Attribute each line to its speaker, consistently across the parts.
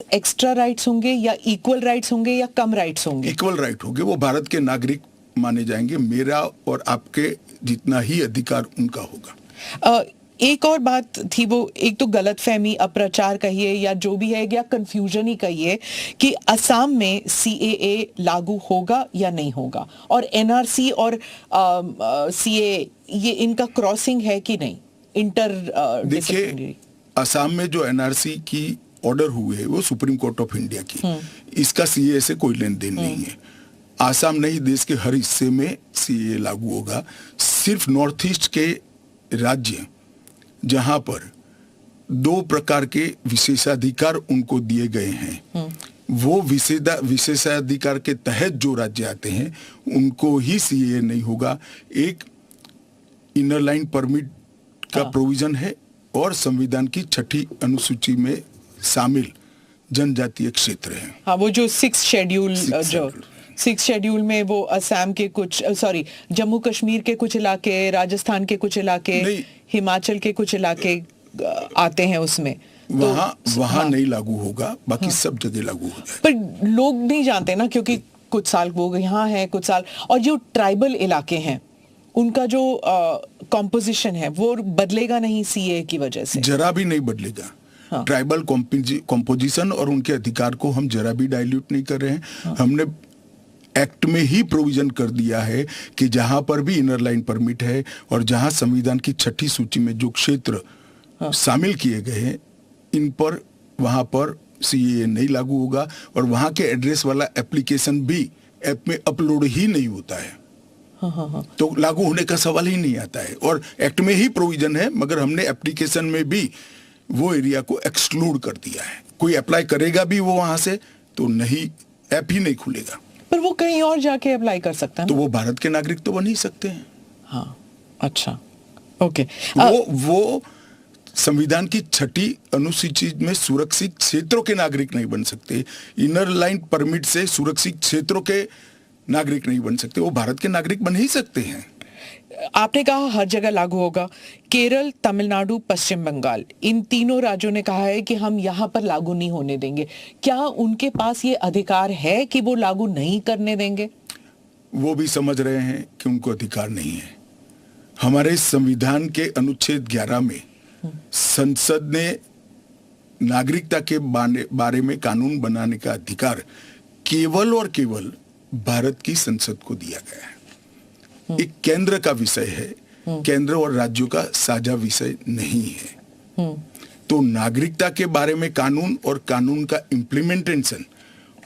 Speaker 1: Extra rights होंगे या equal rights होंगे या कम राइट्स होंगे?
Speaker 2: इक्वल राइट होंगे, वो भारत के नागरिक माने जाएंगे। मेरा और आपके जितना ही अधिकार उनका होगा।
Speaker 1: एक और बात थी, वो एक तो गलतफहमी, अप्रचार कहिए या जो भी है, या कंफ्यूजन ही कहिए कि असम में सीएए लागू होगा या नहीं होगा, और एनआरसी और सीएए ये इनका क्रॉसिंग है कि नहीं, इंटर
Speaker 2: देखिए, असम में जो एनआरसी की ऑर्डर हुए है वो सुप्रीम कोर्ट ऑफ इंडिया की, इसका सीएए से कोई लेन देन नहीं है। आसाम नहीं, देश के हर हिस्से में सीएए लागू होगा। सिर्फ नॉर्थ ईस्ट के राज्य जहां पर दो प्रकार के विशेषाधिकार उनको दिए गए हैं, वो विशेषाधिकार के तहत जो राज्य आते हैं उनको ही सीएए नहीं होगा। एक इनर लाइन परमिट का प्रोविजन है और संविधान की 6ठी अनुसूची में शामिल जनजातीय क्षेत्र है।
Speaker 1: हाँ, वो जो 6 शेड्यूल में वो असम के कुछ, जम्मू कश्मीर के कुछ इलाके, राजस्थान के कुछ इलाके, हिमाचल के कुछ इलाके आते हैं उसमें,
Speaker 2: वहां नहीं लागू होगा, बाकी सब जगह लागू हो जाएगा।
Speaker 1: पर लोग नहीं जानते ना, क्योंकि कुछ साल वो यहाँ है, कुछ साल, और जो ट्राइबल इलाके हैं उनका जो कॉम्पोजिशन है वो बदलेगा नहीं सीए की वजह से?
Speaker 2: जरा भी नहीं बदलेगा। ट्राइबल कॉम्पोजिशन और उनके अधिकार को हम जरा भी डाइल्यूट नहीं कर रहे हैं। हमने एक्ट में ही प्रोविजन कर दिया है कि जहां पर भी इनर लाइन परमिट है और जहां संविधान की 6ठी सूची में जो क्षेत्र शामिल किए गए हैं, इन पर वहां पर सीएए नहीं लागू होगा, और वहां के एड्रेस वाला एप्लीकेशन भी ऐप में अपलोड ही नहीं होता है। तो लागू होने का सवाल ही नहीं आता है। और एक्ट में ही प्रोविजन है, मगर हमने एप्लीकेशन में भी वो एरिया को एक्सक्लूड कर दिया है। कोई अप्लाई करेगा भी वो वहां से तो नहीं, ऐप ही नहीं खुलेगा।
Speaker 1: पर वो कहीं और जाके अप्लाई कर सकता है
Speaker 2: तो वो भारत के नागरिक तो बन ही सकते हैं।
Speaker 1: हाँ, अच्छा, ओके।
Speaker 2: वो संविधान की 6ठी अनुसूची में सुरक्षित क्षेत्रों के नागरिक नहीं बन सकते। इनर लाइन परमिट से सुरक्षित क्षेत्रों के नागरिक नहीं बन सकते, वो भारत के नागरिक बन ही सकते हैं।
Speaker 1: आपने कहा हर जगह लागू होगा। केरल, तमिलनाडु, पश्चिम बंगाल, इन तीनों राज्यों ने कहा है कि हम यहाँ पर लागू नहीं होने देंगे। क्या उनके पास ये अधिकार है कि वो लागू नहीं करने देंगे?
Speaker 2: वो भी समझ रहे हैं कि उनको अधिकार नहीं है। हमारे संविधान के अनुच्छेद 11 में संसद ने नागरिकता के बारे में कानून बनाने का अधिकार केवल और केवल भारत की संसद को दिया गया है। एक केंद्र का विषय है, केंद्र और राज्यों का साझा विषय नहीं है। तो नागरिकता के बारे में कानून और कानून का इम्प्लीमेंटेशन,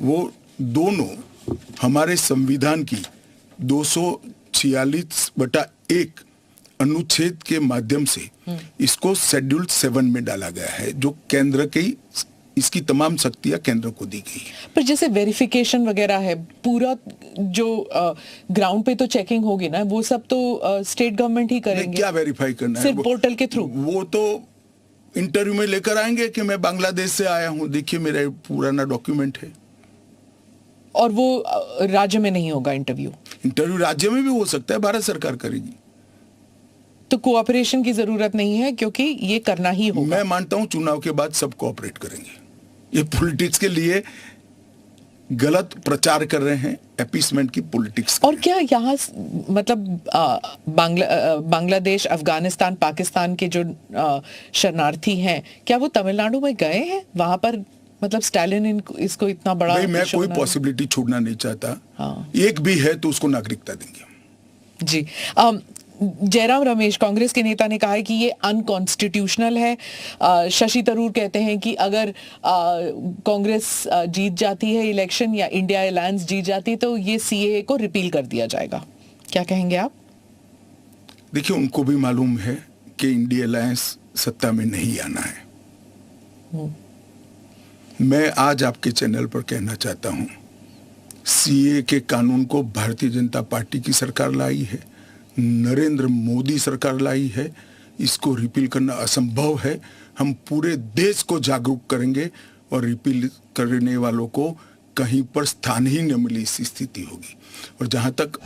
Speaker 2: वो दोनों हमारे संविधान की 246/1 अनुच्छेद के माध्यम से इसको शेड्यूल 7 में डाला गया है, जो केंद्र की, इसकी तमाम शक्तियां केंद्र को दी गई।
Speaker 1: पर जैसे वेरिफिकेशन वगैरह है, पूरा जो ग्राउंड पे तो चेकिंग होगी ना, वो सब तो स्टेट गवर्नमेंट ही करेंगे।
Speaker 2: क्या वेरीफाई करना है?
Speaker 1: सिर्फ पोर्टल के थ्रू?
Speaker 2: वो तो इंटरव्यू में लेकर आएंगे कि मैं बांग्लादेश से आया हूं, देखिए मेरा पुराना डॉक्यूमेंट है।
Speaker 1: और वो राज्य में नहीं होगा इंटरव्यू
Speaker 2: राज्य में भी हो सकता है, भारत सरकार करेगी।
Speaker 1: तो कोऑपरेशन की जरूरत नहीं है, क्योंकि ये करना ही होगा।
Speaker 2: मैं मानता हूं चुनाव के बाद सब कोऑपरेट करेंगे। ये पॉलिटिक्स के लिए गलत प्रचार कर रहे हैं, अपीसमेंट की पॉलिटिक्स।
Speaker 1: और क्या यहाँ मतलब बांग्लादेश, अफगानिस्तान, पाकिस्तान के जो शरणार्थी हैं, क्या वो तमिलनाडु में गए हैं? वहां पर मतलब स्टालिन इसको इतना बड़ा,
Speaker 2: मैं कोई पॉसिबिलिटी छोड़ना नहीं चाहता। एक भी है तो उसको नागरिकता देंगे।
Speaker 1: जी। जयराम रमेश, कांग्रेस के नेता, ने कहा है कि ये अनकॉन्स्टिट्यूशनल है। शशि थरूर कहते हैं कि अगर कांग्रेस जीत जाती है इलेक्शन या इंडिया अलायंस जीत जाती तो ये सीएए को रिपील कर दिया जाएगा। क्या कहेंगे आप?
Speaker 2: देखिए, उनको भी मालूम है कि इंडिया अलायंस सत्ता में नहीं आना है। मैं आज आपके चैनल पर कहना चाहता हूं, सीएए के कानून को भारतीय जनता पार्टी की सरकार लाई है, नरेंद्र मोदी सरकार लाई है। इसको रिपील करना असंभव है। हम पूरे देश को जागरूक करेंगे और रिपील करने वालों को कहीं पर स्थान ही न मिली, इसी स्थिति होगी। और जहां तक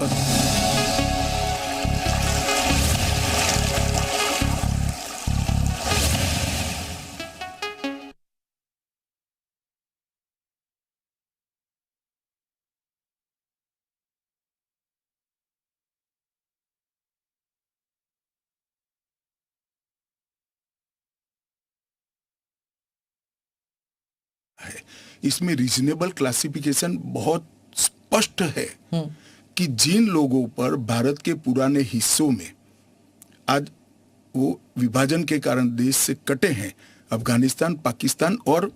Speaker 2: है। इसमें रीजनेबल क्लासिफिकेशन बहुत स्पष्ट है कि जिन लोगों पर भारत के पुराने हिस्सों में आज वो विभाजन के कारण देश से कटे हैं, अफगानिस्तान, पाकिस्तान और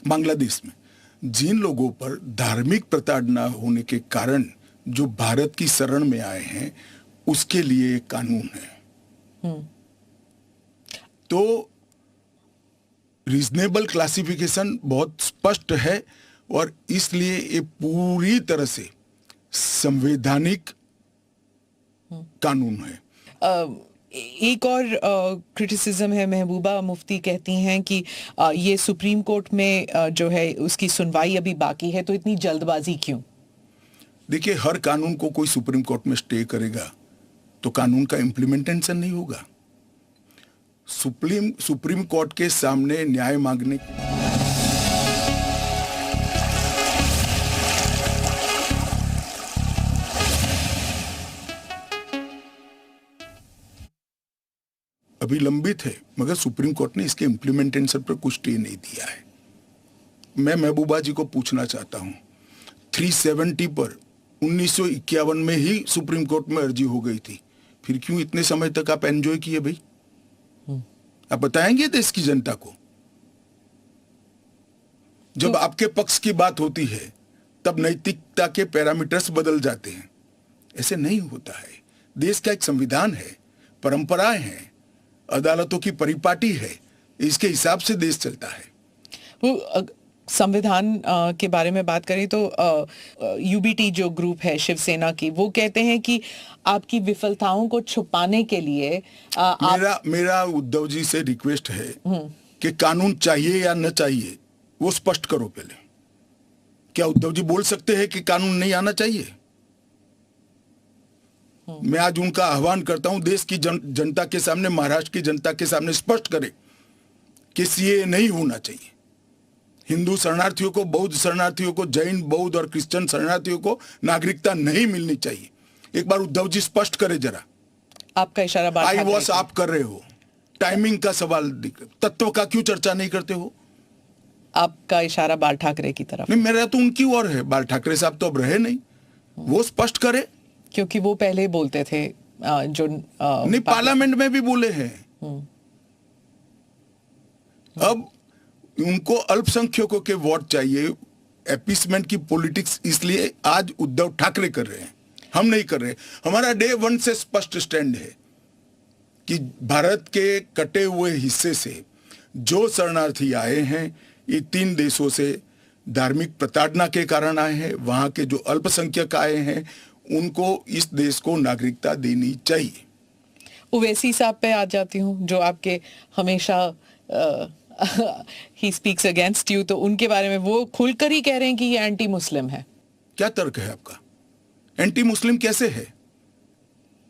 Speaker 2: बांग्लादेश में, जिन लोगों पर धार्मिक प्रताड़ना होने के कारण जो भारत की शरण में आए हैं, उसके लिए एक कानून है। तो रीजनेबल क्लासिफिकेशन बहुत स्पष्ट है और इसलिए ये पूरी तरह से संवैधानिक कानून है।
Speaker 1: एक और क्रिटिसिज्म है, महबूबा मुफ्ती कहती हैं कि ये सुप्रीम कोर्ट में जो है उसकी सुनवाई अभी बाकी है, तो इतनी जल्दबाजी क्यों?
Speaker 2: देखिए, हर कानून को कोई सुप्रीम कोर्ट में स्टे करेगा तो कानून का इम्प्लीमेंटेशन नहीं होगा। सुप्रीम कोर्ट के सामने न्याय मांगने अभी लंबित है, मगर सुप्रीम कोर्ट ने इसके इम्प्लीमेंटेशन पर कुछ स्टे नहीं दिया है। मैं महबूबा जी को पूछना चाहता हूं, 370 पर 1951 में ही सुप्रीम कोर्ट में अर्जी हो गई थी, फिर क्यों इतने समय तक आप एंजॉय किए भाई? आप बताएंगे देश की जनता को? जब आपके पक्ष की बात होती है तब नैतिकता के पैरामीटर्स बदल जाते हैं। ऐसे नहीं होता है। देश का एक संविधान है, परंपराएं हैं, अदालतों की परिपाटी है, इसके हिसाब से देश चलता है।
Speaker 1: वो संविधान के बारे में बात करें तो यूबीटी जो ग्रुप है शिवसेना की, वो कहते हैं कि आपकी विफलताओं को छुपाने के लिए
Speaker 2: मेरा उद्धव जी से रिक्वेस्ट है कि कानून चाहिए या न चाहिए वो स्पष्ट करो पहले। क्या उद्धव जी बोल सकते हैं कि कानून नहीं आना चाहिए? मैं आज उनका आह्वान करता हूं, देश की जनता के सामने, महाराष्ट्र की जनता के सामने स्पष्ट करें कि सीएए नहीं होना चाहिए। हिंदू शरणार्थियों को, बौद्ध शरणार्थियों को, जैन, बौद्ध और क्रिश्चियन शरणार्थियों को नागरिकता नहीं मिलनी चाहिए। एक बार उद्धव जी स्पष्ट करें जरा।
Speaker 1: आपका इशारा
Speaker 2: आई वॉश आप कर रहे हो, टाइमिंग का सवाल, तत्व का क्यों चर्चा नहीं करते हो?
Speaker 1: आपका इशारा बाल ठाकरे की तरफ।
Speaker 2: नहीं, मेरा तो उनकी ओर है। बाल ठाकरे साहब तो अब रहे नहीं, वो स्पष्ट करे, क्योंकि
Speaker 1: वो पहले बोलते थे जो
Speaker 2: नहीं, पार्लियामेंट में भी बोले हैं। अब उनको अल्पसंख्यकों के वोट चाहिए, एपीसमेंट की पॉलिटिक्स इसलिए आज उद्धव ठाकरे कर रहे हैं, हम नहीं कर रहे। हमारा डे वन से स्पष्ट स्टैंड है कि भारत के कटे हुए हिस्से से जो शरणार्थी आए हैं, ये 3 देशों से धार्मिक प्रताड़ना के कारण आए हैं। वहां के जो अल्पसंख्यक आए हैं उनको इस देश को नागरिकता देनी चाहिए।
Speaker 1: ओवैसी साहब पे आ जाती हूँ, जो आपके हमेशा ही स्पीक्स अगेंस्ट यू, तो उनके बारे में वो खुलकर ही कह रहे हैं कि ये एंटी मुस्लिम है।
Speaker 2: क्या तर्क है आपका? एंटी मुस्लिम कैसे है?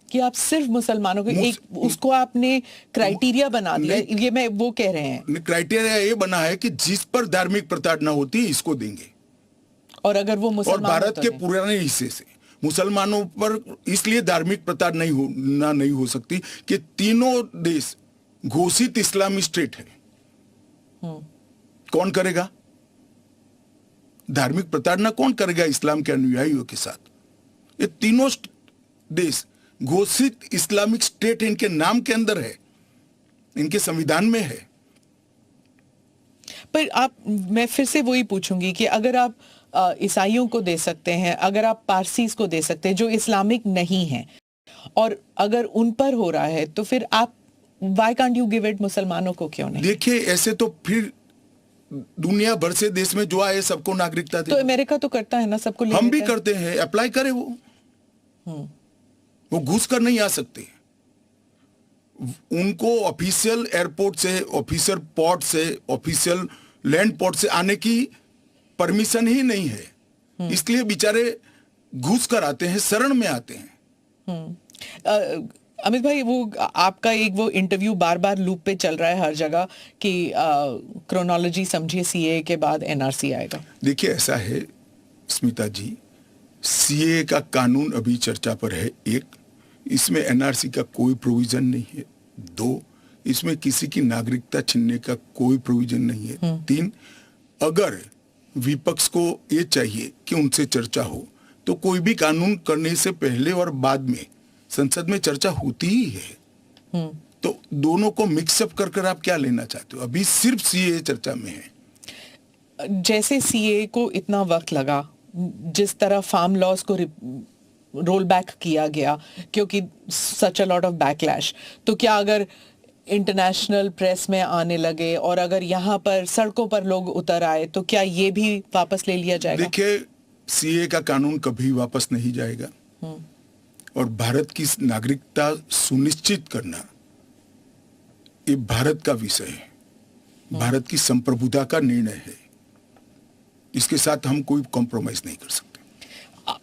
Speaker 1: कि आप सिर्फ मुसलमानों को एक उसको आपने क्राइटेरिया बना दिया, ये मैं वो कह रहे हैं।
Speaker 2: क्राइटेरिया ये बना है कि जिस पर धार्मिक प्रताड़ना होती है इसको देंगे,
Speaker 1: और अगर वो मुसलमान,
Speaker 2: और भारत के पुराने हिस्से से मुसलमानों पर इसलिए धार्मिक प्रताड़ना नहीं हो सकती कि तीनों देश घोषित इस्लामी स्टेट है। कौन करेगा धार्मिक प्रताड़ना? कौन करेगा इस्लाम के अनुयायियों के साथ? ये तीनों देश घोषित इस्लामिक स्टेट इनके नाम के अंदर है, इनके संविधान में है।
Speaker 1: पर मैं फिर से वही पूछूंगी कि अगर आप ईसाइयों को दे सकते हैं, अगर आप पारसीज को दे सकते हैं जो इस्लामिक नहीं हैं, और अगर उन पर हो रहा है, तो फिर आप why can't you give it मुसलमानों को क्यों नहीं?
Speaker 2: देखिए, ऐसे तो फिर दुनिया भर से देश में जो आए सबको नागरिकता दे।
Speaker 1: तो अमेरिका तो करता है ना, सबको ले
Speaker 2: हम भी करते हैं, अप्लाई करे वो घुस कर नहीं आ सकते। उनको ऑफिशियल एयरपोर्ट से, ऑफिशियल पोर्ट से, ऑफिशियल लैंड पोर्ट से आने की परमिशन ही नहीं है, इसलिए बेचारे घुस कर आते हैं, शरण में आते हैं।
Speaker 1: अमित भाई, वो आपका एक वो इंटरव्यू बार बार लूप पे चल रहा है हर जगह कि क्रोनोलॉजी समझिए, सीए के बाद एनआरसी आएगा।
Speaker 2: देखिए, ऐसा है स्मिता जी, सीए का कानून अभी चर्चा पर है। एक, इसमें एनआरसी का कोई प्रोविजन नहीं है। 2, इसमें किसी की नागरिकता छीनने का कोई प्रोविजन नहीं है। 3, अगर विपक्ष को ये चाहिए कि उनसे चर्चा हो, तो कोई भी कानून करने से पहले और बाद में संसद में चर्चा होती ही है। तो दोनों को मिक्सअप कर आप क्या लेना चाहते हो? अभी सिर्फ सीए चर्चा में है।
Speaker 1: जैसे सीए को इतना वक्त लगा, जिस तरह फार्म लॉज को रोल बैक किया गया क्योंकि सच अ लॉट ऑफ बैकलैश, तो क्या अगर इंटरनेशनल प्रेस में आने लगे और अगर यहाँ पर सड़कों पर लोग उतर आए तो क्या ये भी वापस ले लिया जाएगा?
Speaker 2: देखिए, सीए का कानून कभी वापस नहीं जाएगा और भारत की नागरिकता सुनिश्चित करना ये भारत का विषय है, भारत की संप्रभुता का निर्णय है। इसके साथ हम कोई कॉम्प्रोमाइज नहीं कर सकते।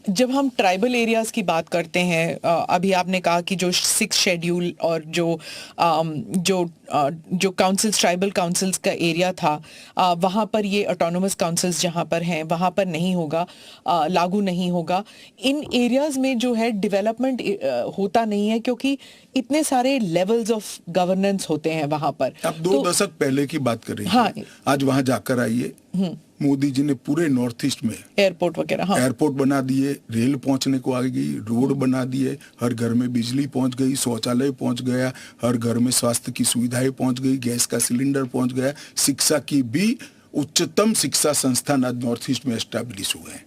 Speaker 1: जब हम ट्राइबल एरियाज की बात करते हैं, अभी आपने कहा कि जो 6 शेड्यूल और जो काउंसिल्स, ट्राइबल काउंसिल्स का एरिया था, वहाँ पर ये ऑटोनोमस काउंसिल्स जहाँ पर हैं वहाँ पर नहीं होगा, लागू नहीं होगा। इन एरियाज में जो है डेवलपमेंट होता नहीं है क्योंकि इतने सारे लेवल्स ऑफ गवर्नेंस होते हैं वहाँ पर।
Speaker 2: आप 2 दशक पहले की बात कर रही हैं।
Speaker 1: हाँ,
Speaker 2: आज वहाँ जाकर आइए, मोदी जी ने पूरे नॉर्थ ईस्ट में
Speaker 1: एयरपोर्ट वगैरह, हाँ,
Speaker 2: एयरपोर्ट बना दिए, रेल पहुंचने को आ गई, रोड बना दिए, हर घर में बिजली पहुंच गई, शौचालय पहुंच गया, हर घर में स्वास्थ्य की सुविधाएं पहुंच गई, गैस का सिलेंडर पहुंच गया, शिक्षा की भी उच्चतम शिक्षा संस्थान आज नॉर्थ ईस्ट में एस्टैब्लिश हुए हैं।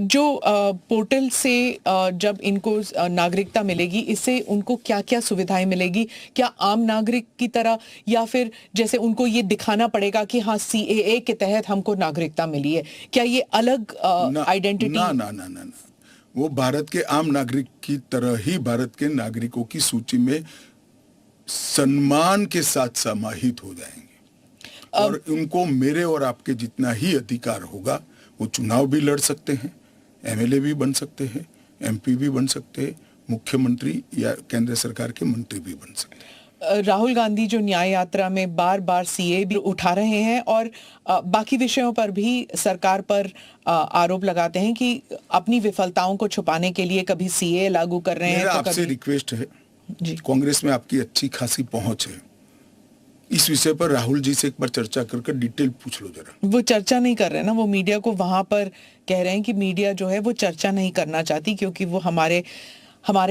Speaker 1: जो पोर्टल से जब इनको नागरिकता मिलेगी, इससे उनको क्या क्या सुविधाएं मिलेगी? क्या आम नागरिक की तरह, या फिर जैसे उनको ये दिखाना पड़ेगा कि हाँ सीएए के तहत हमको नागरिकता मिली है? क्या ये अलग आइडेंटिटी?
Speaker 2: ना ना ना ना ना, वो भारत के आम नागरिक की तरह ही भारत के नागरिकों की सूची में सम्मान के साथ समाहित हो जाएंगे और उनको मेरे और आपके जितना ही अधिकार होगा। वो चुनाव भी लड़ सकते हैं, एमएलए भी बन सकते हैं, एमपी भी बन सकते हैं, मुख्यमंत्री या केंद्र सरकार के मंत्री भी बन सकते हैं।
Speaker 1: राहुल गांधी जो न्याय यात्रा में बार बार सीए भी उठा रहे हैं और बाकी विषयों पर भी सरकार पर आरोप लगाते हैं कि अपनी विफलताओं को छुपाने के लिए कभी सीए लागू कर रहे हैं।
Speaker 2: मेरा आपसे रिक्वेस्ट है जी, कांग्रेस में आपकी अच्छी खासी पहुंच है, इस विषय पर राहुल जी से एक बार चर्चा करके डिटेल पूछ लो जरा।
Speaker 1: वो चर्चा नहीं कर रहे हैं ना, वो मीडिया को वहां पर कह रहे हैं कि मीडिया जो है वो चर्चा नहीं करना चाहती क्योंकि वो हमारे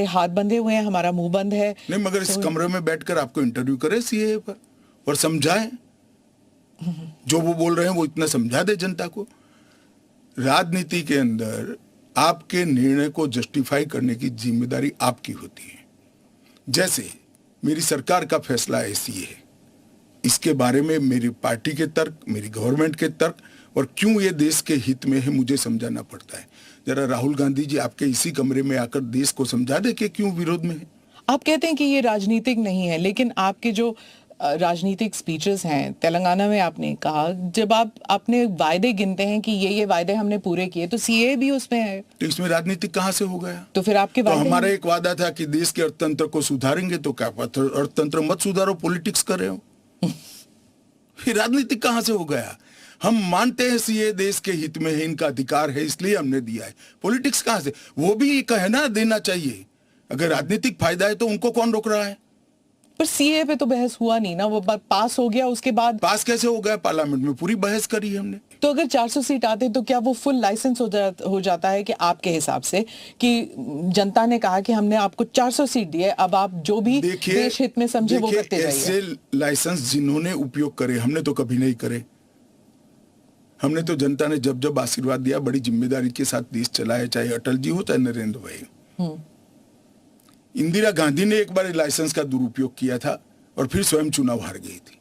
Speaker 1: हाथ बंधे हुए हैं, हमारा मुंह बंद है।
Speaker 2: नहीं, मगर इस कमरे में बैठकर आपको इंटरव्यू करे सीए पर और समझाए, जो वो बोल रहे हैं वो इतना समझा दे जनता को। राजनीति के अंदर आपके निर्णय को जस्टिफाई करने की जिम्मेदारी आपकी होती है। जैसे मेरी सरकार का फैसला ऐसी है, इसके बारे में मेरी पार्टी के तर्क, मेरी गवर्नमेंट के तर्क और क्यों ये देश के हित में है मुझे समझाना पड़ता है। जरा राहुल गांधी जी आपके इसी कमरे में आकर देश को समझा दे कि क्यों विरोध में है।
Speaker 1: आप कहते हैं कि ये राजनीतिक नहीं है, लेकिन आपके जो राजनीतिक स्पीचेस हैं तेलंगाना में, आपने कहा जब आप अपने वायदे गिनते हैं कि ये वायदे हमने पूरे किए, तो सीए भी उसमें है, तो
Speaker 2: इसमें राजनीतिक कहां से हो गया?
Speaker 1: तो फिर आपके
Speaker 2: तो हमारा एक वादा था कि देश के अर्थतंत्र को सुधारेंगे, तो क्या अर्थतंत्र मत सुधारो, पॉलिटिक्स कर रहे हो। फिर राजनीतिक कहां से हो गया? हम मानते हैं सीए देश के हित में है, इनका अधिकार है इसलिए हमने दिया है। पॉलिटिक्स कहां से? वो भी कहना देना चाहिए। अगर राजनीतिक फायदा है तो उनको कौन रोक रहा है?
Speaker 1: पर सीए पे तो बहस हुआ नहीं ना, वो पास हो गया, उसके बाद
Speaker 2: पास कैसे हो गया? पार्लियामेंट में पूरी बहस करी हमने।
Speaker 1: तो अगर 400 सीट आते तो क्या वो फुल लाइसेंस हो जाता है कि आपके हिसाब से कि जनता ने कहा कि हमने आपको 400 सीट दी है, अब आप जो भी देश हित में समझे वो करते जाइए।
Speaker 2: ऐसे लाइसेंस जिन्होंने उपयोग करे, हमने तो कभी नहीं करे। हमने तो जनता ने जब जब आशीर्वाद दिया बड़ी जिम्मेदारी के साथ देश चलाया, चाहे अटल जी हो चाहे नरेंद्र भाई। इंदिरा गांधी ने एक बार लाइसेंस का दुरुपयोग किया था और फिर स्वयं चुनाव हार गई थी।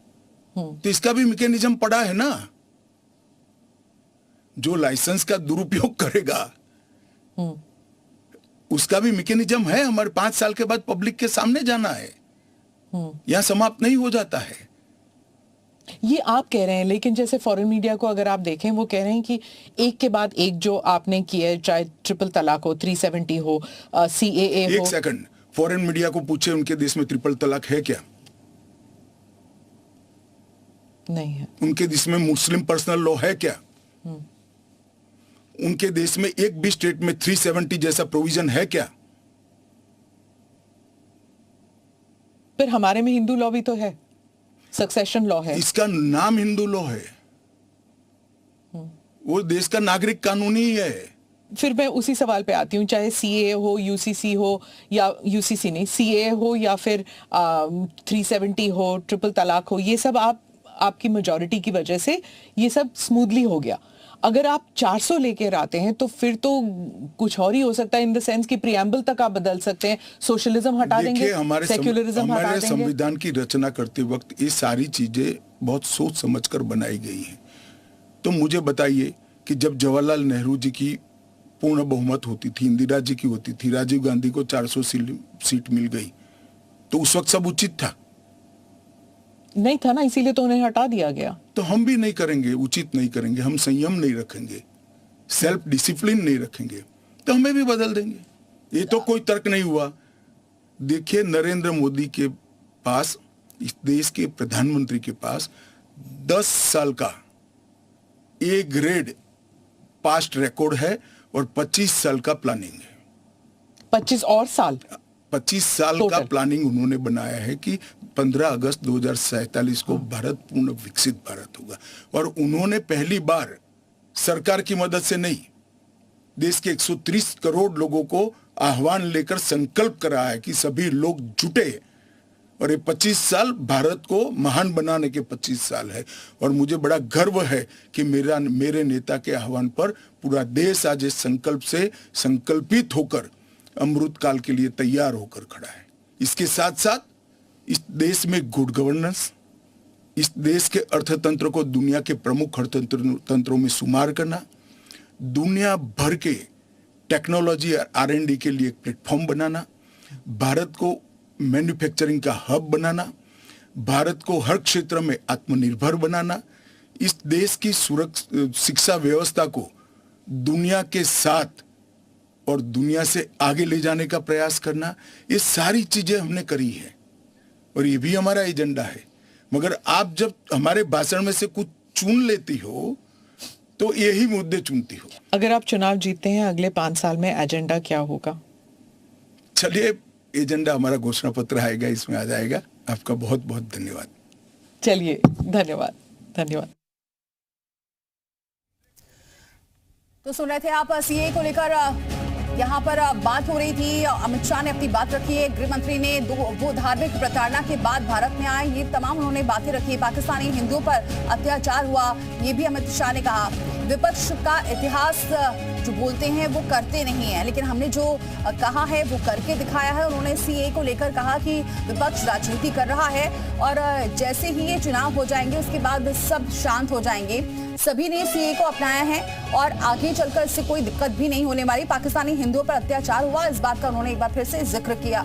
Speaker 2: तो इसका भी मैकेनिज्म पड़ा है ना। जो लाइसेंस का दुरुपयोग करेगा उसका भी मैकेनिज्म है। हमारे 5 साल के बाद पब्लिक के सामने जाना है, यहां समाप्त नहीं हो जाता है।
Speaker 1: ये आप कह रहे हैं, लेकिन जैसे फॉरेन मीडिया को अगर आप देखें, वो कह रहे हैं कि एक के बाद एक जो आपने किया है, चाहे ट्रिपल तलाक हो, 370 हो, सीएए हो।
Speaker 2: एक सेकंड, फॉरेन मीडिया को पूछे उनके देश में ट्रिपल तलाक है क्या?
Speaker 1: नहीं है।
Speaker 2: उनके देश में मुस्लिम पर्सनल लॉ है क्या? उनके देश में एक भी स्टेट में 370 जैसा प्रोविजन है क्या?
Speaker 1: फिर हमारे में हिंदू लॉ भी तो है, सक्सेशन लॉ है।
Speaker 2: इसका नाम हिंदू लॉ है। वो देश का नागरिक कानून ही है।
Speaker 1: फिर मैं उसी सवाल पे आती हूँ, चाहे सीए हो, यूसीसी हो, या यूसीसी नहीं, सीए हो, या फिर 370 हो, ट्रिपल तलाक हो, ये सब आपकी मेजॉरिटी की वजह से ये सब स्मूथली हो गया। अगर आप 400 लेकर आते हैं तो फिर तो कुछ और ही हो सकता है, इन द सेंस कि प्रियम्बल तक आप बदल सकते हैं, सोशलिज्म हटा देंगे, सेक्युलरिज्म हटा
Speaker 2: हमारे
Speaker 1: देंगे।
Speaker 2: संविधान की रचना करते वक्त ये सारी चीजें बहुत सोच समझकर बनाई गई हैं। तो मुझे बताइए कि जब जवाहरलाल नेहरू जी की पूर्ण बहुमत होती थी, इंदिरा जी की होती थी, राजीव गांधी को 400 सीट मिल गई, तो उस वक्त सब उचित था?
Speaker 1: नहीं था ना, इसीलिए तो उन्हें हटा दिया गया।
Speaker 2: तो हम भी नहीं करेंगे, उचित नहीं करेंगे, हम संयम नहीं रखेंगे, सेल्फ डिसिप्लिन नहीं रखेंगे, तो हमें भी बदल देंगे। ये तो कोई तर्क नहीं हुआ। देखिए, नरेंद्र मोदी के पास, इस देश के प्रधानमंत्री के पास 10 साल का ए ग्रेड पास्ट रिकॉर्ड है और 25 साल का प्लानिंग है।
Speaker 1: 25 और साल
Speaker 2: 25 साल का प्लानिंग उन्होंने बनाया है कि 15 अगस्त 2047 को भारत पूर्ण विकसित भारत होगा। और उन्होंने पहली बार सरकार की मदद से नहीं, देश के 130 करोड़ लोगों को आह्वान लेकर संकल्प करा है कि सभी लोग जुटे, और ये 25 साल भारत को महान बनाने के 25 साल है। और मुझे बड़ा गर्व है कि मेरे नेता के आह्वान पर पूरा देश आज इस संकल्प से संकल्पित होकर अमृत काल के लिए तैयार होकर खड़ा है। इसके साथ साथ इस देश में गुड गवर्नेंस, इस देश के अर्थतंत्र को दुनिया के प्रमुख अर्थतंत्रों में शुमार करना, दुनिया भर के टेक्नोलॉजी और R&D के लिए एक प्लेटफॉर्म बनाना, भारत को मैन्युफैक्चरिंग का हब बनाना, भारत को हर क्षेत्र में आत्मनिर्भर बनाना, इस देश की शिक्षा व्यवस्था को दुनिया के साथ और दुनिया से आगे ले जाने का प्रयास करना, ये सारी चीजें हमने करी है और ये भी हमारा एजेंडा है। मगर आप जब हमारे भाषण में से कुछ चुन लेती हो तो यही मुद्दे चुनती हो।
Speaker 1: अगर आप चुनाव जीतते हैं अगले 5 साल में, एजेंडा क्या होगा?
Speaker 2: चलिए, एजेंडा हमारा घोषणा पत्र आएगा, इसमें आ जाएगा। आपका बहुत बहुत धन्यवाद।
Speaker 1: चलिए, धन्यवाद धन्यवाद।
Speaker 3: तो सुन रहे थे आप, सीए को लेकर यहाँ पर बात हो रही थी। अमित शाह ने अपनी बात रखी है, गृह मंत्री ने वो धार्मिक प्रताड़ना के बाद भारत में आए, ये तमाम उन्होंने बातें रखी। पाकिस्तानी हिंदुओं पर अत्याचार हुआ, ये भी अमित शाह ने कहा। विपक्ष का इतिहास जो बोलते हैं वो करते नहीं है, लेकिन हमने जो कहा है वो करके दिखाया है। उन्होंने सीए को लेकर कहा कि विपक्ष राजनीति कर रहा है और जैसे ही ये चुनाव हो जाएंगे उसके बाद सब शांत हो जाएंगे। सभी ने सीए को अपनाया है और आगे चलकर इससे कोई दिक्कत भी नहीं होने वाली। पाकिस्तानी हिंदुओं पर अत्याचार हुआ, इस बात का उन्होंने एक बार फिर से जिक्र किया।